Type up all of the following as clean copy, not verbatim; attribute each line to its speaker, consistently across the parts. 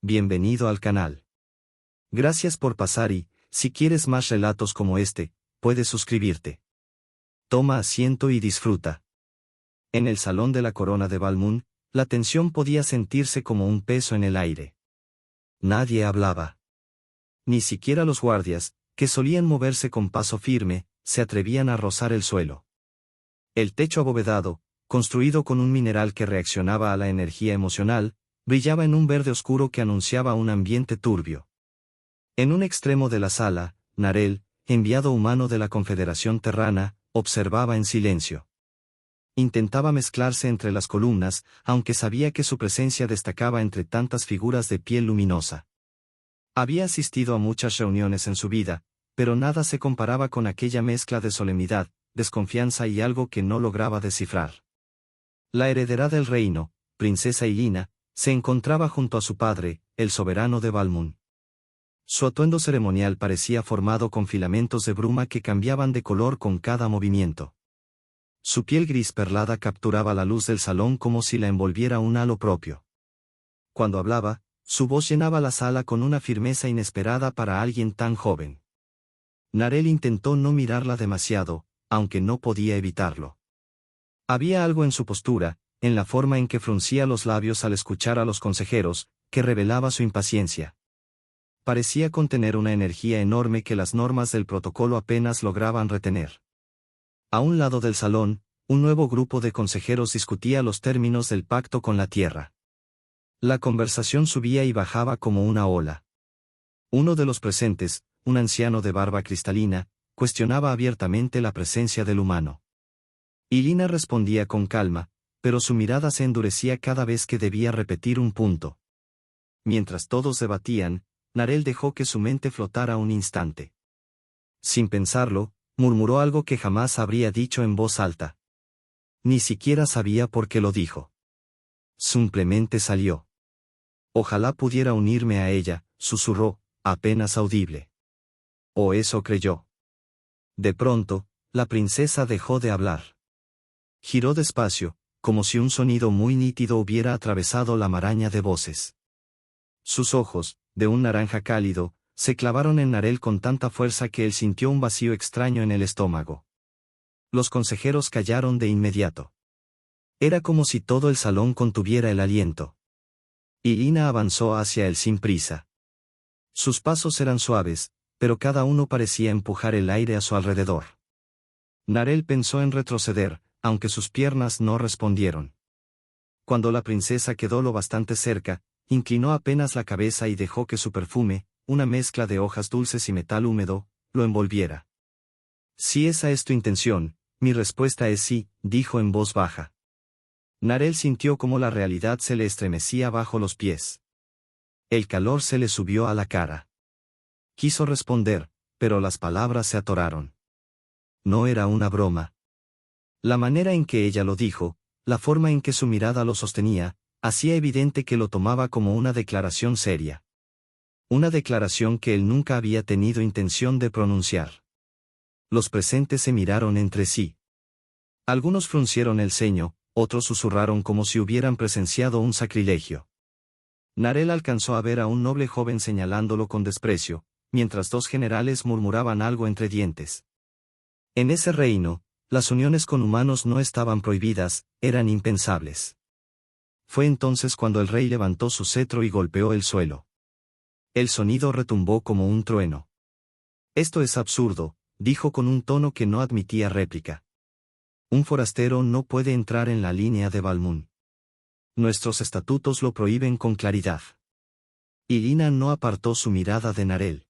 Speaker 1: Bienvenido al canal. Gracias por pasar y, si quieres más relatos como este, puedes suscribirte. Toma asiento y disfruta. En el salón de la corona de Balmún, la tensión podía sentirse como un peso en el aire. Nadie hablaba. Ni siquiera los guardias, que solían moverse con paso firme, se atrevían a rozar el suelo. El techo abovedado, construido con un mineral que reaccionaba a la energía emocional, brillaba en un verde oscuro que anunciaba un ambiente turbio. En un extremo de la sala, Narel, enviado humano de la Confederación Terrana, observaba en silencio. Intentaba mezclarse entre las columnas, aunque sabía que su presencia destacaba entre tantas figuras de piel luminosa. Había asistido a muchas reuniones en su vida, pero nada se comparaba con aquella mezcla de solemnidad, desconfianza y algo que no lograba descifrar. La heredera del reino, princesa Ilina, se encontraba junto a su padre, el soberano de Balmún. Su atuendo ceremonial parecía formado con filamentos de bruma que cambiaban de color con cada movimiento. Su piel gris perlada capturaba la luz del salón como si la envolviera un halo propio. Cuando hablaba, su voz llenaba la sala con una firmeza inesperada para alguien tan joven. Narel intentó no mirarla demasiado, aunque no podía evitarlo. Había algo en su postura, en la forma en que fruncía los labios al escuchar a los consejeros, que revelaba su impaciencia. Parecía contener una energía enorme que las normas del protocolo apenas lograban retener. A un lado del salón, un nuevo grupo de consejeros discutía los términos del pacto con la Tierra. La conversación subía y bajaba como una ola. Uno de los presentes, un anciano de barba cristalina, cuestionaba abiertamente la presencia del humano. Ilina respondía con calma, pero su mirada se endurecía cada vez que debía repetir un punto. Mientras todos debatían, Narel dejó que su mente flotara un instante. Sin pensarlo, murmuró algo que jamás habría dicho en voz alta. Ni siquiera sabía por qué lo dijo. Simplemente salió. Ojalá pudiera unirme a ella, susurró, apenas audible. O eso creyó. De pronto, la princesa dejó de hablar. Giró despacio, como si un sonido muy nítido hubiera atravesado la maraña de voces. Sus ojos, de un naranja cálido, se clavaron en Narel con tanta fuerza que él sintió un vacío extraño en el estómago. Los consejeros callaron de inmediato. Era como si todo el salón contuviera el aliento. Ilina avanzó hacia él sin prisa. Sus pasos eran suaves, pero cada uno parecía empujar el aire a su alrededor. Narel pensó en retroceder, aunque sus piernas no respondieron. Cuando la princesa quedó lo bastante cerca, inclinó apenas la cabeza y dejó que su perfume, una mezcla de hojas dulces y metal húmedo, lo envolviera. Si esa es tu intención, mi respuesta es sí, dijo en voz baja. Narel sintió como la realidad se le estremecía bajo los pies. El calor se le subió a la cara. Quiso responder, pero las palabras se atoraron. No era una broma. La manera en que ella lo dijo, la forma en que su mirada lo sostenía, hacía evidente que lo tomaba como una declaración seria. Una declaración que él nunca había tenido intención de pronunciar. Los presentes se miraron entre sí. Algunos fruncieron el ceño, otros susurraron como si hubieran presenciado un sacrilegio. Narel alcanzó a ver a un noble joven señalándolo con desprecio, mientras dos generales murmuraban algo entre dientes. En ese reino, las uniones con humanos no estaban prohibidas, eran impensables. Fue entonces cuando el rey levantó su cetro y golpeó el suelo. El sonido retumbó como un trueno. Esto es absurdo, dijo con un tono que no admitía réplica. Un forastero no puede entrar en la línea de Balmún. Nuestros estatutos lo prohíben con claridad. Ilina no apartó su mirada de Narel.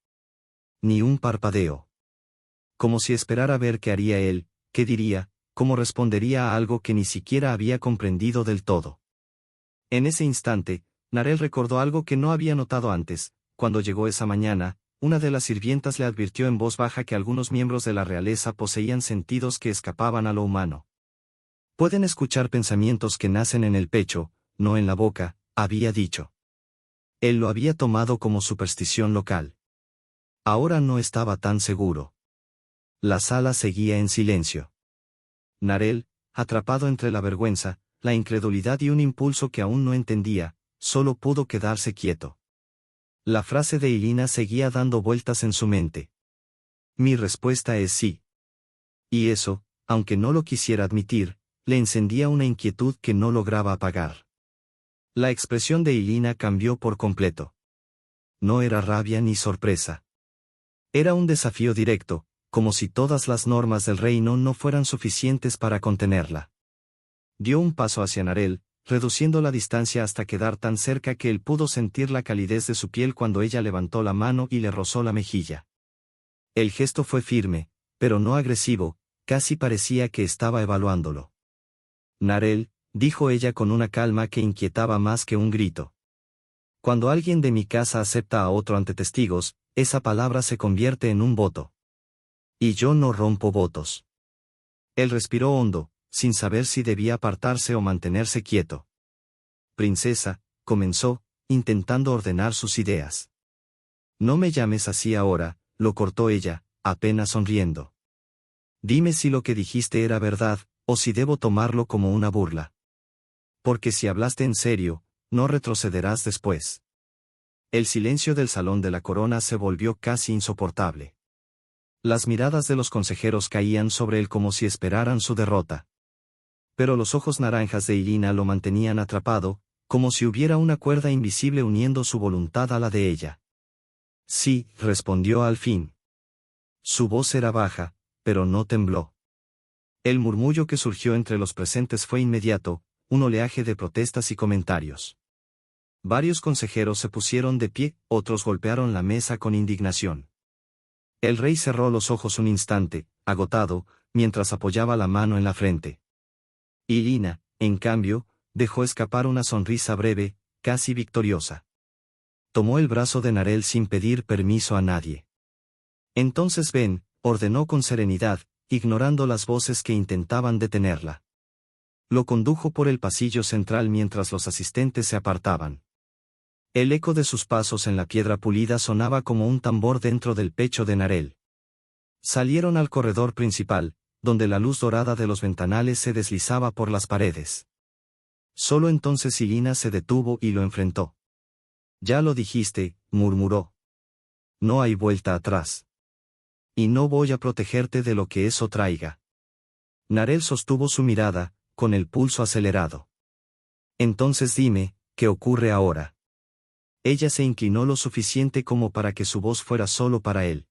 Speaker 1: Ni un parpadeo. Como si esperara ver qué haría él, qué diría, cómo respondería a algo que ni siquiera había comprendido del todo. En ese instante, Narel recordó algo que no había notado antes. Cuando llegó esa mañana, una de las sirvientas le advirtió en voz baja que algunos miembros de la realeza poseían sentidos que escapaban a lo humano. Pueden escuchar pensamientos que nacen en el pecho, no en la boca, había dicho. Él lo había tomado como superstición local. Ahora no estaba tan seguro. La sala seguía en silencio. Narel, atrapado entre la vergüenza, la incredulidad y un impulso que aún no entendía, solo pudo quedarse quieto. La frase de Ilina seguía dando vueltas en su mente. Mi respuesta es sí. Y eso, aunque no lo quisiera admitir, le encendía una inquietud que no lograba apagar. La expresión de Ilina cambió por completo. No era rabia ni sorpresa. Era un desafío directo, como si todas las normas del reino no fueran suficientes para contenerla. Dio un paso hacia Narel, reduciendo la distancia hasta quedar tan cerca que él pudo sentir la calidez de su piel cuando ella levantó la mano y le rozó la mejilla. El gesto fue firme, pero no agresivo, casi parecía que estaba evaluándolo. Narel, dijo ella con una calma que inquietaba más que un grito. Cuando alguien de mi casa acepta a otro ante testigos, esa palabra se convierte en un voto. Y yo no rompo votos. Él respiró hondo, sin saber si debía apartarse o mantenerse quieto. Princesa, comenzó, intentando ordenar sus ideas. No me llames así ahora, lo cortó ella, apenas sonriendo. Dime si lo que dijiste era verdad, o si debo tomarlo como una burla. Porque si hablaste en serio, no retrocederás después. El silencio del salón de la corona se volvió casi insoportable. Las miradas de los consejeros caían sobre él como si esperaran su derrota. Pero los ojos naranjas de Ilina lo mantenían atrapado, como si hubiera una cuerda invisible uniendo su voluntad a la de ella. Sí, respondió al fin. Su voz era baja, pero no tembló. El murmullo que surgió entre los presentes fue inmediato, un oleaje de protestas y comentarios. Varios consejeros se pusieron de pie, otros golpearon la mesa con indignación. El rey cerró los ojos un instante, agotado, mientras apoyaba la mano en la frente. Ilina, en cambio, dejó escapar una sonrisa breve, casi victoriosa. Tomó el brazo de Narel sin pedir permiso a nadie. Entonces ven, ordenó con serenidad, ignorando las voces que intentaban detenerla. Lo condujo por el pasillo central mientras los asistentes se apartaban. El eco de sus pasos en la piedra pulida sonaba como un tambor dentro del pecho de Narel. Salieron al corredor principal, donde la luz dorada de los ventanales se deslizaba por las paredes. Solo entonces Ilina se detuvo y lo enfrentó. Ya lo dijiste, murmuró. No hay vuelta atrás. Y no voy a protegerte de lo que eso traiga. Narel sostuvo su mirada, con el pulso acelerado. Entonces dime, ¿qué ocurre ahora? Ella se inclinó lo suficiente como para que su voz fuera solo para él.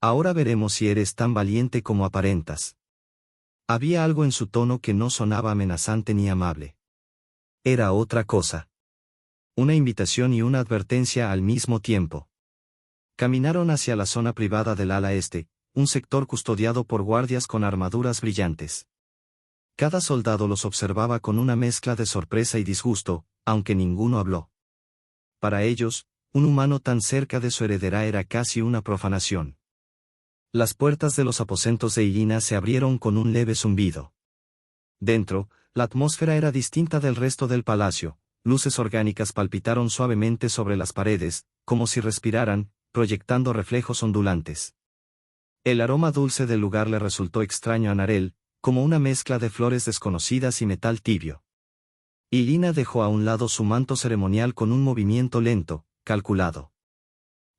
Speaker 1: Ahora veremos si eres tan valiente como aparentas. Había algo en su tono que no sonaba amenazante ni amable. Era otra cosa. Una invitación y una advertencia al mismo tiempo. Caminaron hacia la zona privada del ala este, un sector custodiado por guardias con armaduras brillantes. Cada soldado los observaba con una mezcla de sorpresa y disgusto, aunque ninguno habló. Para ellos, un humano tan cerca de su heredera era casi una profanación. Las puertas de los aposentos de Ilina se abrieron con un leve zumbido. Dentro, la atmósfera era distinta del resto del palacio, luces orgánicas palpitaron suavemente sobre las paredes, como si respiraran, proyectando reflejos ondulantes. El aroma dulce del lugar le resultó extraño a Narel, como una mezcla de flores desconocidas y metal tibio. Ilina dejó a un lado su manto ceremonial con un movimiento lento, calculado.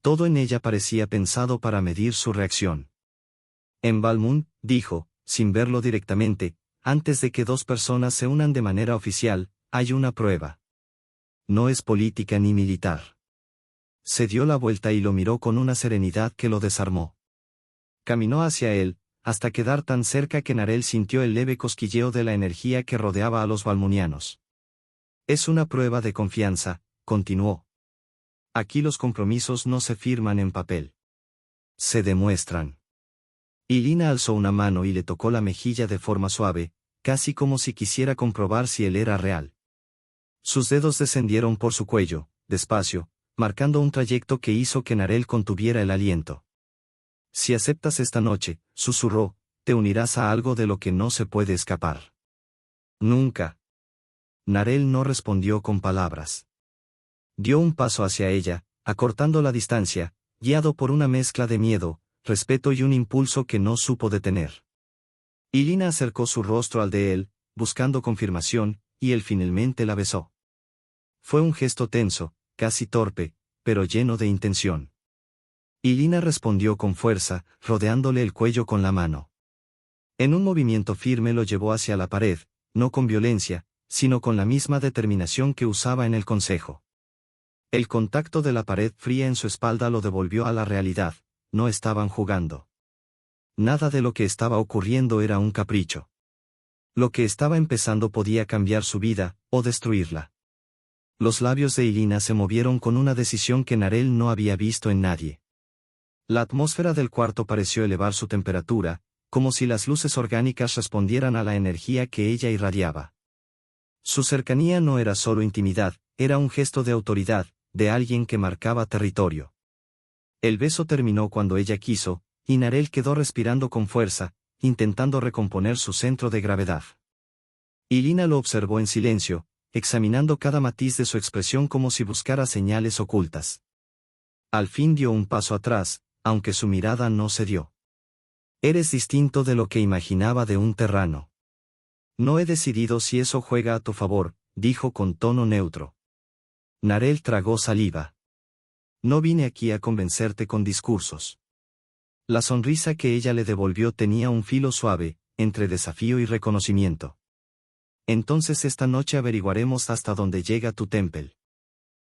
Speaker 1: Todo en ella parecía pensado para medir su reacción. En Balmún, dijo, sin verlo directamente, antes de que dos personas se unan de manera oficial, hay una prueba. No es política ni militar. Se dio la vuelta y lo miró con una serenidad que lo desarmó. Caminó hacia él, hasta quedar tan cerca que Narel sintió el leve cosquilleo de la energía que rodeaba a los balmunianos. Es una prueba de confianza, continuó. Aquí los compromisos no se firman en papel. Se demuestran. Ilina alzó una mano y le tocó la mejilla de forma suave, casi como si quisiera comprobar si él era real. Sus dedos descendieron por su cuello, despacio, marcando un trayecto que hizo que Narel contuviera el aliento. Si aceptas esta noche, susurró, te unirás a algo de lo que no se puede escapar. Nunca. Narel no respondió con palabras. Dio un paso hacia ella, acortando la distancia, guiado por una mezcla de miedo, respeto y un impulso que no supo detener. Ilina acercó su rostro al de él, buscando confirmación, y él finalmente la besó. Fue un gesto tenso, casi torpe, pero lleno de intención. Irina respondió con fuerza, rodeándole el cuello con la mano. En un movimiento firme lo llevó hacia la pared, no con violencia, sino con la misma determinación que usaba en el consejo. El contacto de la pared fría en su espalda lo devolvió a la realidad, no estaban jugando. Nada de lo que estaba ocurriendo era un capricho. Lo que estaba empezando podía cambiar su vida, o destruirla. Los labios de Irina se movieron con una decisión que Narel no había visto en nadie. La atmósfera del cuarto pareció elevar su temperatura, como si las luces orgánicas respondieran a la energía que ella irradiaba. Su cercanía no era solo intimidad, era un gesto de autoridad, de alguien que marcaba territorio. El beso terminó cuando ella quiso, y Narel quedó respirando con fuerza, intentando recomponer su centro de gravedad. Irina lo observó en silencio, examinando cada matiz de su expresión como si buscara señales ocultas. Al fin dio un paso atrás, aunque su mirada no cedió. Eres distinto de lo que imaginaba de un terrano. No he decidido si eso juega a tu favor, dijo con tono neutro. Narel tragó saliva. No vine aquí a convencerte con discursos. La sonrisa que ella le devolvió tenía un filo suave, entre desafío y reconocimiento. Entonces esta noche averiguaremos hasta dónde llega tu temple.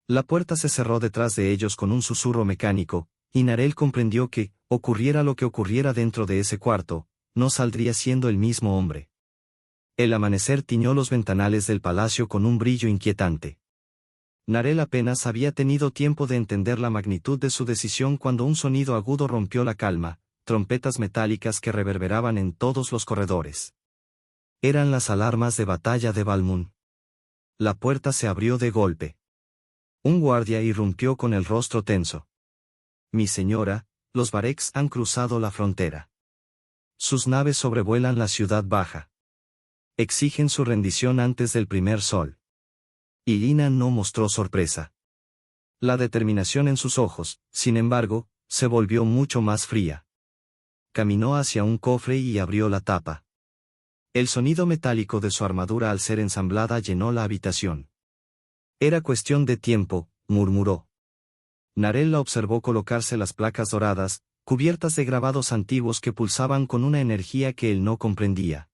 Speaker 1: La puerta se cerró detrás de ellos con un susurro mecánico, y Narel comprendió que, ocurriera lo que ocurriera dentro de ese cuarto, no saldría siendo el mismo hombre. El amanecer tiñó los ventanales del palacio con un brillo inquietante. Narel apenas había tenido tiempo de entender la magnitud de su decisión cuando un sonido agudo rompió la calma, trompetas metálicas que reverberaban en todos los corredores. Eran las alarmas de batalla de Balmún. La puerta se abrió de golpe. Un guardia irrumpió con el rostro tenso. Mi señora, los Bareks han cruzado la frontera. Sus naves sobrevuelan la ciudad baja. Exigen su rendición antes del primer sol. Irina no mostró sorpresa. La determinación en sus ojos, sin embargo, se volvió mucho más fría. Caminó hacia un cofre y abrió la tapa. El sonido metálico de su armadura al ser ensamblada llenó la habitación. Era cuestión de tiempo, murmuró. Narel la observó colocarse las placas doradas, cubiertas de grabados antiguos que pulsaban con una energía que él no comprendía.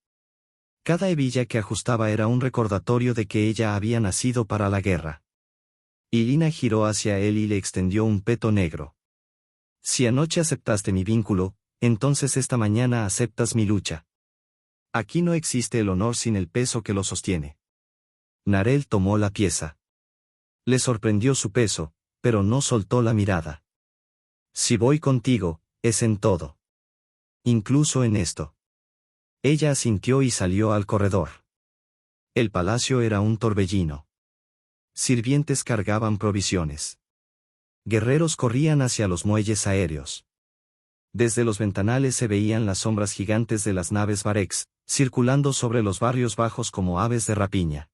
Speaker 1: Cada hebilla que ajustaba era un recordatorio de que ella había nacido para la guerra. Irina giró hacia él y le extendió un peto negro. Si anoche aceptaste mi vínculo, entonces esta mañana aceptas mi lucha. Aquí no existe el honor sin el peso que lo sostiene. Narel tomó la pieza. Le sorprendió su peso, pero no soltó la mirada. Si voy contigo, es en todo. Incluso en esto. Ella asintió y salió al corredor. El palacio era un torbellino. Sirvientes cargaban provisiones. Guerreros corrían hacia los muelles aéreos. Desde los ventanales se veían las sombras gigantes de las naves Bareks, circulando sobre los barrios bajos como aves de rapiña.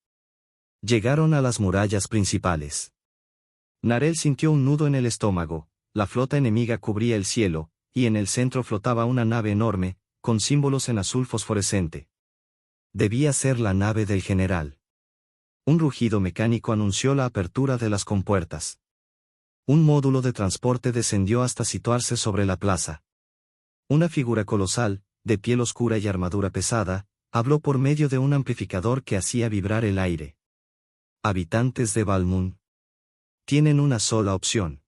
Speaker 1: Llegaron a las murallas principales. Narel sintió un nudo en el estómago, la flota enemiga cubría el cielo, y en el centro flotaba una nave enorme, con símbolos en azul fosforescente. Debía ser la nave del general. Un rugido mecánico anunció la apertura de las compuertas. Un módulo de transporte descendió hasta situarse sobre la plaza. Una figura colosal, de piel oscura y armadura pesada, habló por medio de un amplificador que hacía vibrar el aire. Habitantes de Balmún. Tienen una sola opción.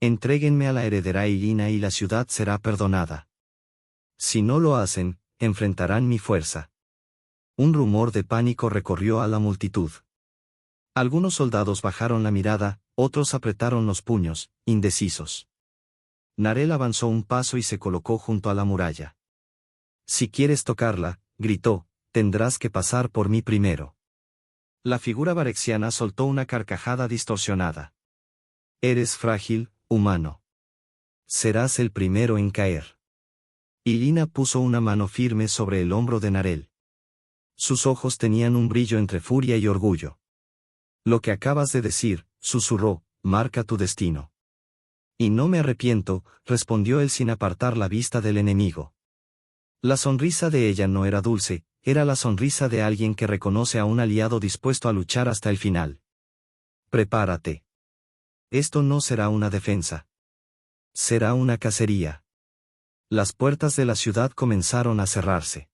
Speaker 1: Entréguenme a la heredera Irina y la ciudad será perdonada. Si no lo hacen, enfrentarán mi fuerza. Un rumor de pánico recorrió a la multitud. Algunos soldados bajaron la mirada, otros apretaron los puños, indecisos. Narel avanzó un paso y se colocó junto a la muralla. Si quieres tocarla, gritó, tendrás que pasar por mí primero. La figura barexiana soltó una carcajada distorsionada. Eres frágil, humano. Serás el primero en caer. Irina puso una mano firme sobre el hombro de Narel. Sus ojos tenían un brillo entre furia y orgullo. Lo que acabas de decir, susurró, marca tu destino. Y no me arrepiento, respondió él sin apartar la vista del enemigo. La sonrisa de ella no era dulce, era la sonrisa de alguien que reconoce a un aliado dispuesto a luchar hasta el final. Prepárate. Esto no será una defensa. Será una cacería. Las puertas de la ciudad comenzaron a cerrarse.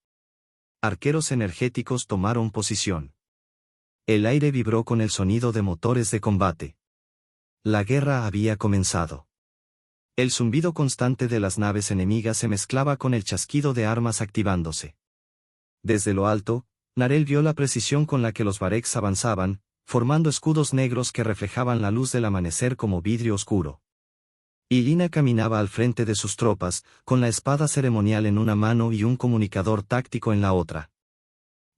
Speaker 1: Arqueros energéticos tomaron posición. El aire vibró con el sonido de motores de combate. La guerra había comenzado. El zumbido constante de las naves enemigas se mezclaba con el chasquido de armas activándose. Desde lo alto, Narel vio la precisión con la que los Varex avanzaban, formando escudos negros que reflejaban la luz del amanecer como vidrio oscuro. Ilina caminaba al frente de sus tropas, con la espada ceremonial en una mano y un comunicador táctico en la otra.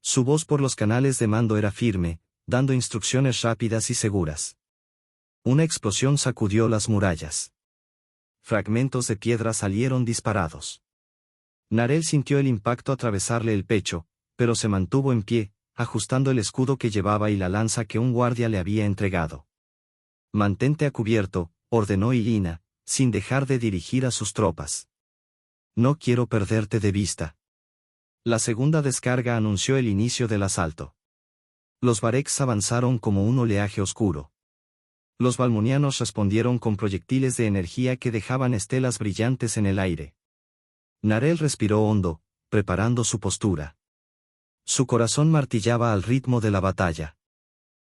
Speaker 1: Su voz por los canales de mando era firme, dando instrucciones rápidas y seguras. Una explosión sacudió las murallas. Fragmentos de piedra salieron disparados. Narel sintió el impacto atravesarle el pecho, pero se mantuvo en pie, ajustando el escudo que llevaba y la lanza que un guardia le había entregado. «Mantente a cubierto», ordenó Ilina, sin dejar de dirigir a sus tropas. «No quiero perderte de vista». La segunda descarga anunció el inicio del asalto. Los Varex avanzaron como un oleaje oscuro. Los valmunianos respondieron con proyectiles de energía que dejaban estelas brillantes en el aire. Narel respiró hondo, preparando su postura. Su corazón martillaba al ritmo de la batalla.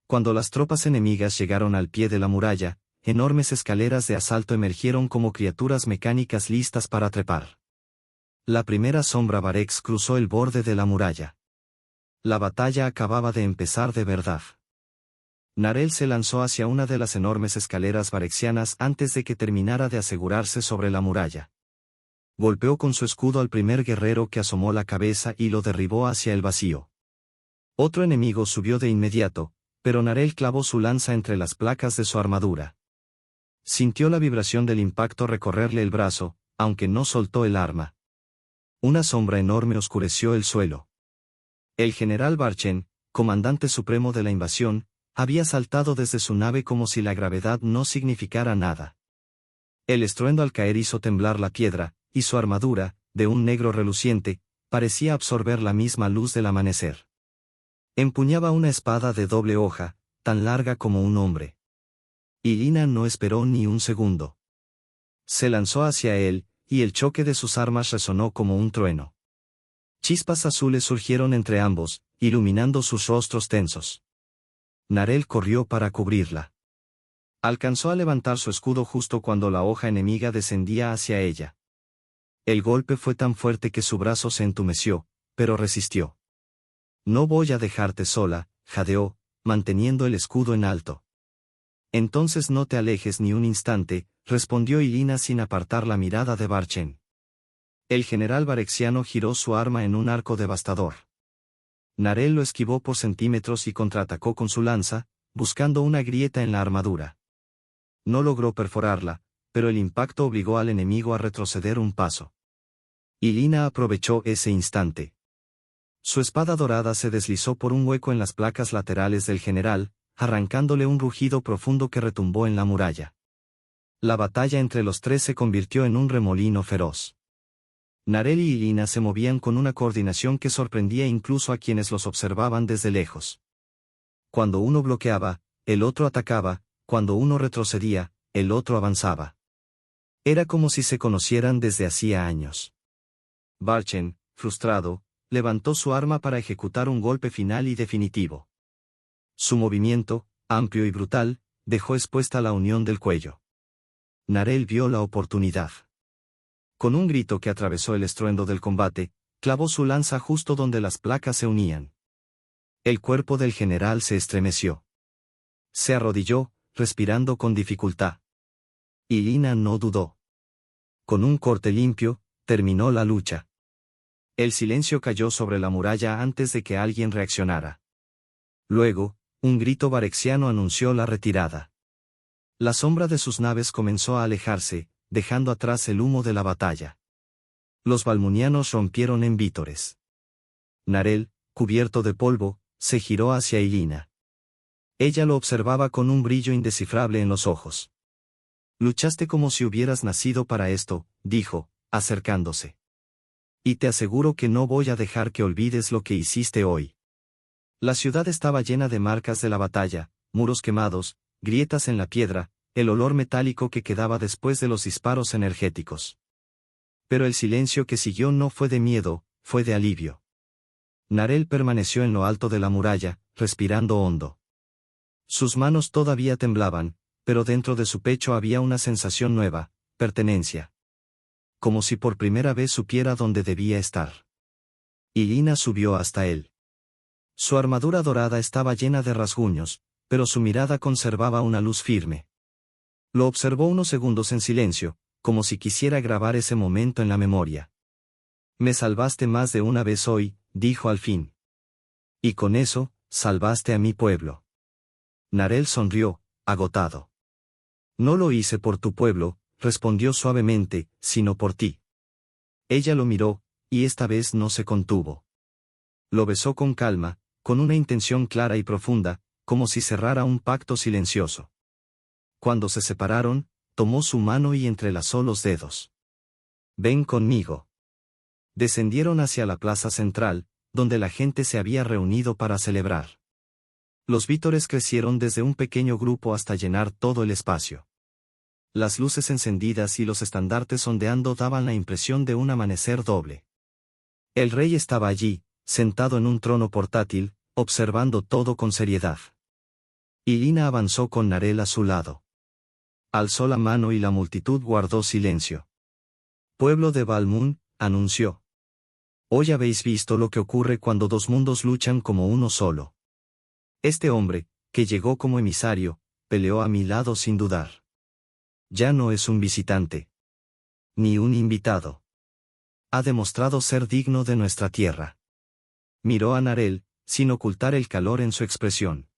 Speaker 1: Cuando las tropas enemigas llegaron al pie de la muralla, enormes escaleras de asalto emergieron como criaturas mecánicas listas para trepar. La primera sombra Varex cruzó el borde de la muralla. La batalla acababa de empezar de verdad. Narel se lanzó hacia una de las enormes escaleras varexianas antes de que terminara de asegurarse sobre la muralla. Golpeó con su escudo al primer guerrero que asomó la cabeza y lo derribó hacia el vacío. Otro enemigo subió de inmediato, pero Narel clavó su lanza entre las placas de su armadura. Sintió la vibración del impacto recorrerle el brazo, aunque no soltó el arma. Una sombra enorme oscureció el suelo. El general Barchen, comandante supremo de la invasión, había saltado desde su nave como si la gravedad no significara nada. El estruendo al caer hizo temblar la piedra, y su armadura, de un negro reluciente, parecía absorber la misma luz del amanecer. Empuñaba una espada de doble hoja, tan larga como un hombre. Ilina no esperó ni un segundo. Se lanzó hacia él, y el choque de sus armas resonó como un trueno. Chispas azules surgieron entre ambos, iluminando sus rostros tensos. Narel corrió para cubrirla. Alcanzó a levantar su escudo justo cuando la hoja enemiga descendía hacia ella. El golpe fue tan fuerte que su brazo se entumeció, pero resistió. «No voy a dejarte sola», jadeó, manteniendo el escudo en alto. «Entonces no te alejes ni un instante», respondió Ilina sin apartar la mirada de Barchen. El general varexiano giró su arma en un arco devastador. Narel lo esquivó por centímetros y contraatacó con su lanza, buscando una grieta en la armadura. No logró perforarla, pero el impacto obligó al enemigo a retroceder un paso. Ilina aprovechó ese instante. Su espada dorada se deslizó por un hueco en las placas laterales del general, arrancándole un rugido profundo que retumbó en la muralla. La batalla entre los tres se convirtió en un remolino feroz. Narel y Ilina se movían con una coordinación que sorprendía incluso a quienes los observaban desde lejos. Cuando uno bloqueaba, el otro atacaba, cuando uno retrocedía, el otro avanzaba. Era como si se conocieran desde hacía años. Barchen, frustrado, levantó su arma para ejecutar un golpe final y definitivo. Su movimiento, amplio y brutal, dejó expuesta la unión del cuello. Narel vio la oportunidad. Con un grito que atravesó el estruendo del combate, clavó su lanza justo donde las placas se unían. El cuerpo del general se estremeció. Se arrodilló, respirando con dificultad. Ilina no dudó. Con un corte limpio, terminó la lucha. El silencio cayó sobre la muralla antes de que alguien reaccionara. Luego, un grito varexiano anunció la retirada. La sombra de sus naves comenzó a alejarse, dejando atrás el humo de la batalla. Los valmunianos rompieron en vítores. Narel, cubierto de polvo, se giró hacia Ilina. Ella lo observaba con un brillo indescifrable en los ojos. «Luchaste como si hubieras nacido para esto», dijo, acercándose. «Y te aseguro que no voy a dejar que olvides lo que hiciste hoy». La ciudad estaba llena de marcas de la batalla, muros quemados, grietas en la piedra, el olor metálico que quedaba después de los disparos energéticos. Pero el silencio que siguió no fue de miedo, fue de alivio. Narel permaneció en lo alto de la muralla, respirando hondo. Sus manos todavía temblaban, pero dentro de su pecho había una sensación nueva, pertenencia. Como si por primera vez supiera dónde debía estar. Irina subió hasta él. Su armadura dorada estaba llena de rasguños, pero su mirada conservaba una luz firme. Lo observó unos segundos en silencio, como si quisiera grabar ese momento en la memoria. Me salvaste más de una vez hoy, dijo al fin. Y con eso, salvaste a mi pueblo. Narel sonrió, agotado. No lo hice por tu pueblo, respondió suavemente, sino por ti. Ella lo miró, y esta vez no se contuvo. Lo besó con calma, con una intención clara y profunda, como si cerrara un pacto silencioso. Cuando se separaron, tomó su mano y entrelazó los dedos. Ven conmigo. Descendieron hacia la plaza central, donde la gente se había reunido para celebrar. Los vítores crecieron desde un pequeño grupo hasta llenar todo el espacio. Las luces encendidas y los estandartes ondeando daban la impresión de un amanecer doble. El rey estaba allí, sentado en un trono portátil, observando todo con seriedad. Irina avanzó con Narel a su lado. Alzó la mano y la multitud guardó silencio. Pueblo de Balmún, anunció. Hoy habéis visto lo que ocurre cuando dos mundos luchan como uno solo. Este hombre, que llegó como emisario, peleó a mi lado sin dudar. Ya no es un visitante. Ni un invitado. Ha demostrado ser digno de nuestra tierra. Miró a Narel, sin ocultar el calor en su expresión.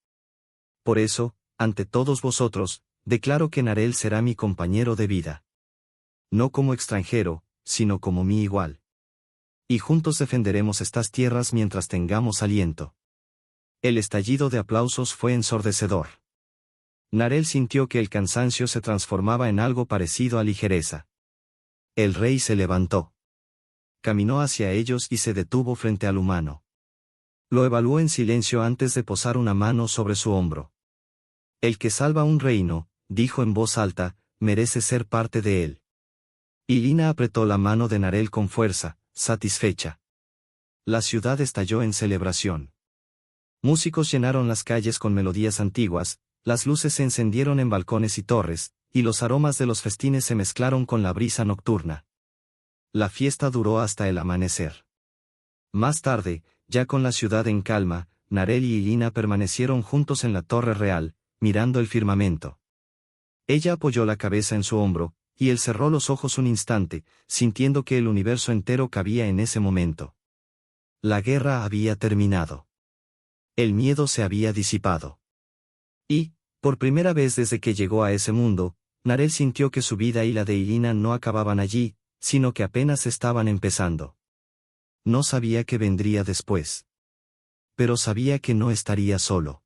Speaker 1: Por eso, ante todos vosotros, declaro que Narel será mi compañero de vida. No como extranjero, sino como mi igual. Y juntos defenderemos estas tierras mientras tengamos aliento. El estallido de aplausos fue ensordecedor. Narel sintió que el cansancio se transformaba en algo parecido a ligereza. El rey se levantó. Caminó hacia ellos y se detuvo frente al humano. Lo evaluó en silencio antes de posar una mano sobre su hombro. El que salva un reino, dijo en voz alta, merece ser parte de él. Irina apretó la mano de Narel con fuerza, satisfecha. La ciudad estalló en celebración. Músicos llenaron las calles con melodías antiguas, las luces se encendieron en balcones y torres, y los aromas de los festines se mezclaron con la brisa nocturna. La fiesta duró hasta el amanecer. Más tarde, ya con la ciudad en calma, Narel y Irina permanecieron juntos en la torre real, mirando el firmamento. Ella apoyó la cabeza en su hombro, y él cerró los ojos un instante, sintiendo que el universo entero cabía en ese momento. La guerra había terminado. El miedo se había disipado. Y, por primera vez desde que llegó a ese mundo, Narel sintió que su vida y la de Irina no acababan allí, sino que apenas estaban empezando. No sabía qué vendría después. Pero sabía que no estaría solo.